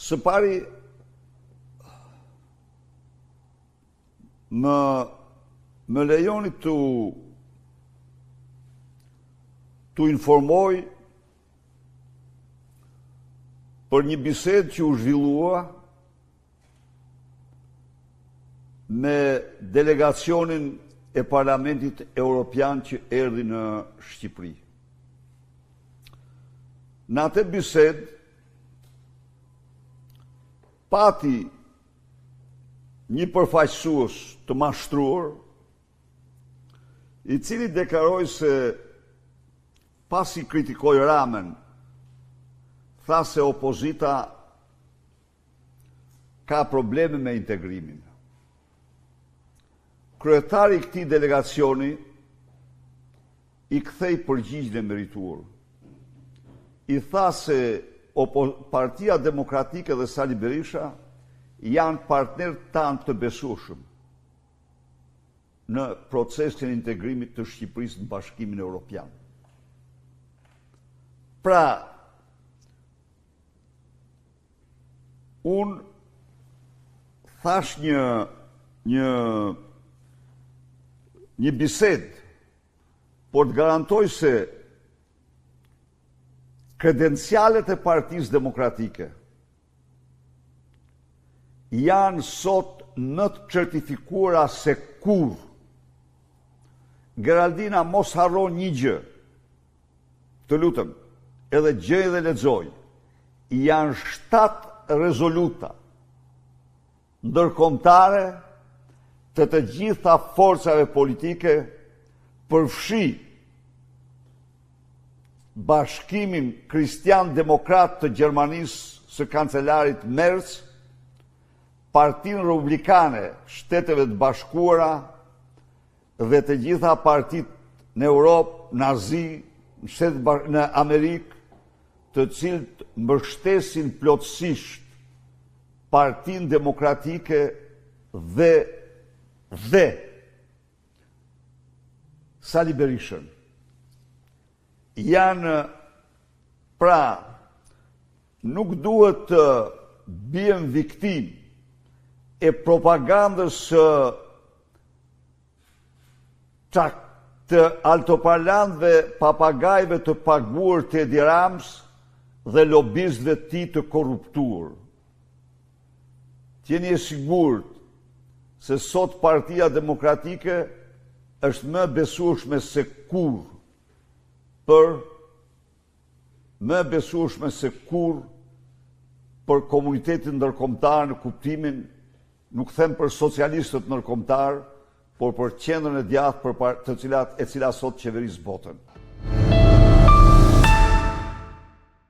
Së pari, më lejoni të informoj për një bisedë që u zhvillua me delegacionin e Parlamentit Evropian që erdhi në Shqipëri. Në atë bisedë pati një përfaqësues të mashtruar, i cili deklaroi se pasi kritikoi Ramën, tha se opozita ka probleme me integrimin. Kryetari i këtij delegacioni i kthei përgjigjen e merituar. I tha se Partia Demokratike dhe Sali Berisha janë partner tanë të besueshëm në procesin e integrimit të Shqipërisë në Bashkimin Evropian. Pra, unë thash një bisedë, por të garantoj se kredencialet e Partisë Demokratike janë sot në të certifikuara se kur. Geraldina, mos harron një gjë, të lutem, edhe gjej dhe lexoj, janë 7 rezoluta ndërkombëtare të gjitha forcave politike përfshi Bashkimin Kristian-Demokrat të Gjermanisë së kancelarit Merz, Partinë Republikane Shteteve të Bashkuara dhe të gjitha partitë në Europë, në Azi, në Amerikë, të cilët mbështesin plotësisht Partinë Demokratike dhe Sali Berishën. Janë, pra, nuk duhet të bien viktim e propagandës të altoparlantëve papagajve të paguar të Edi Rams dhe lobistëve të tij të korruptuar. Jeni e sigurt se sot Partia Demokratike është më besueshme se kur për komunitetin ndërkombëtar në kuptimin, nuk them për socialistët ndërkombëtar, por për qendrën e djathtë e cila sot qeveris botën.